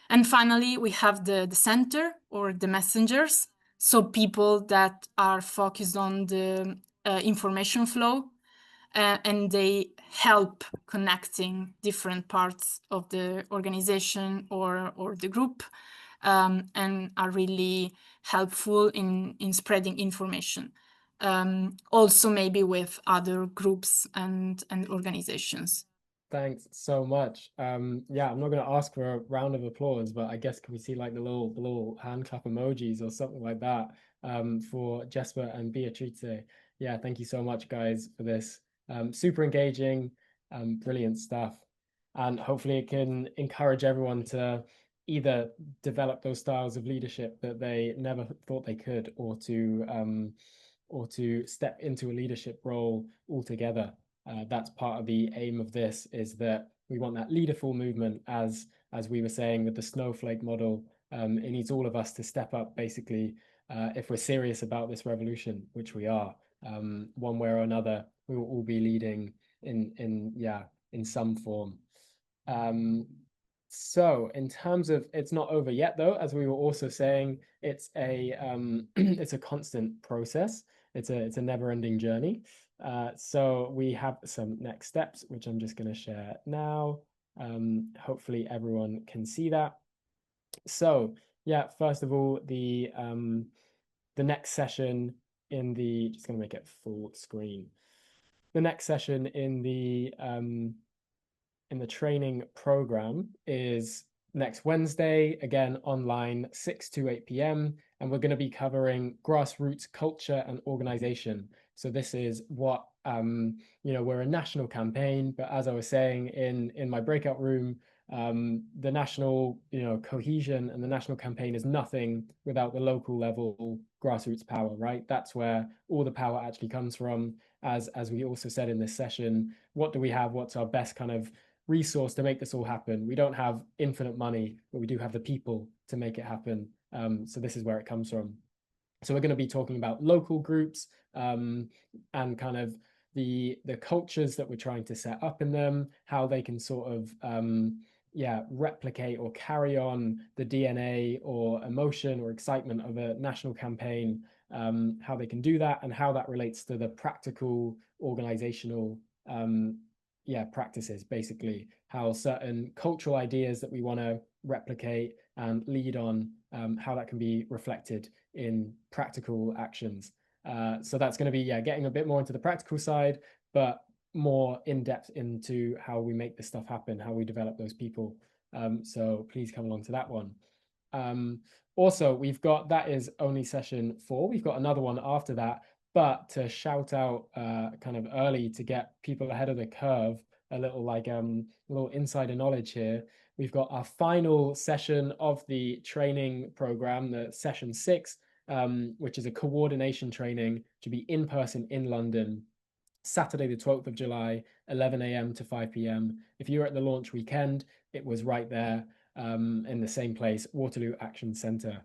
And finally, we have the center or the messengers. So people that are focused on the information flow and they help connecting different parts of the organization or the group and are really helpful in spreading information. Also maybe with other groups and organizations. Thanks so much. Yeah, I'm not going to ask for a round of applause, but I guess can we see like the little hand clap emojis or something like that for Jesper and Beatrice? Yeah, thank you so much, guys, for this. Super engaging, brilliant stuff. And hopefully it can encourage everyone to either develop those styles of leadership that they never thought they could, or to step into a leadership role altogether. That's part of the aim of this, is that we want that leaderful movement, as we were saying with the snowflake model. It needs all of us to step up, basically, if we're serious about this revolution, which we are. One way or another, we will all be leading in some form. So in terms of, it's not over yet though, as we were also saying, it's a it's a constant process. It's a never-ending journey. So we have some next steps, which I'm just going to share now. Hopefully everyone can see that. So yeah, first of all, the next session in the, just going to make it full screen. The next session in the training program is next Wednesday, again online, 6 to 8 p.m. And we're going to be covering grassroots culture and organization. So this is what, we're a national campaign, but as I was saying in my breakout room, the national, cohesion and the national campaign is nothing without the local level grassroots power, right? That's where all the power actually comes from. As we also said in this session, what do we have? What's our best kind of resource to make this all happen? We don't have infinite money, but we do have the people to make it happen. So this is where it comes from. So we're going to be talking about local groups and kind of the cultures that we're trying to set up in them, how they can sort of replicate or carry on the DNA or emotion or excitement of a national campaign, how they can do that, and how that relates to the practical organizational practices, basically, how certain cultural ideas that we want to replicate and lead on, how that can be reflected in practical actions. So that's going to be getting a bit more into the practical side, but more in depth into how we make this stuff happen, how we develop those people. So please come along to that one. Also, we've got, that is only session 4. We've got another one after that, but to shout out kind of early to get people ahead of the curve, a little like a little insider knowledge here. We've got our final session of the training program, the session 6, which is a coordination training to be in person in London, Saturday the 12th of July, 11 a.m. to 5 p.m. If you were at the launch weekend, it was right there in the same place, Waterloo Action Centre.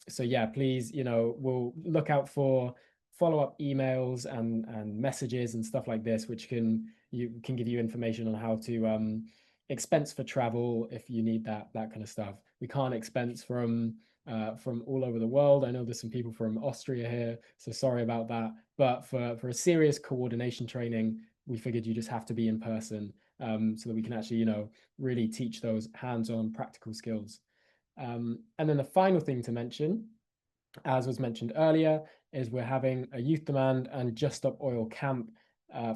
So yeah, please, we'll look out for follow-up emails and messages and stuff like this, which can give you information on how to expense for travel if you need that kind of stuff. We can't expense from all over the world. I know there's some people from Austria here, so sorry about that. But for a serious coordination training, we figured you just have to be in person, so that we can actually, really teach those hands-on practical skills. And then the final thing to mention, as was mentioned earlier, is we're having a Youth Demand and Just Stop Oil camp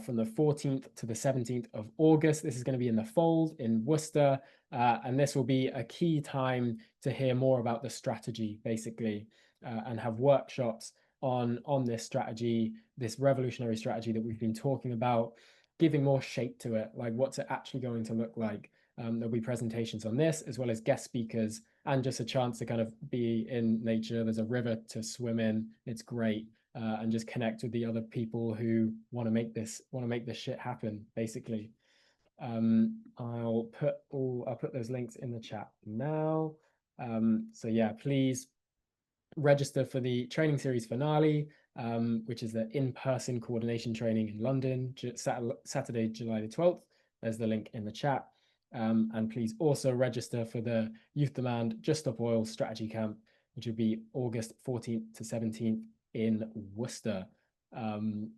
from the 14th to the 17th of August. This is going to be in the Fold in Worcester, and this will be a key time to hear more about the strategy, basically, and have workshops on this strategy, this revolutionary strategy that we've been talking about, giving more shape to it, like what's it actually going to look like. There'll be presentations on this, as well as guest speakers, and just a chance to kind of be in nature. There's a river to swim in. It's great. And just connect with the other people who want to make this shit happen, basically. I'll put those links in the chat now. So yeah, please register for the training series finale, which is the in-person coordination training in London, Saturday, July the 12th. There's the link in the chat. And please also register for the Youth Demand Just Stop Oil Strategy Camp, which will be August 14th to 17th in Worcester.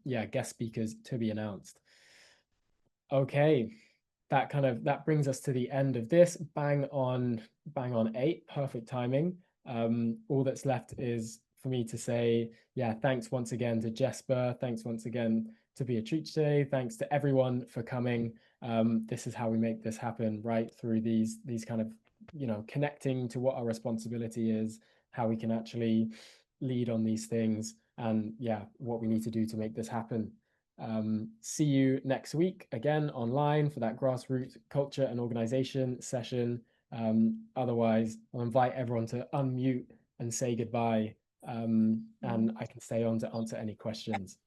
Yeah, guest speakers to be announced. Okay, that brings us to the end of this. Bang on 8, perfect timing. All that's left is for me to say, yeah, thanks once again to Jesper. Thanks once again to Beatrice. Thanks to everyone for coming. This is how we make this happen, right? Through these kind of, connecting to what our responsibility is, how we can actually lead on these things, and yeah, what we need to do to make this happen. See you next week again online for that grassroots culture and organization session. Otherwise, I'll invite everyone to unmute and say goodbye, and I can stay on to answer any questions.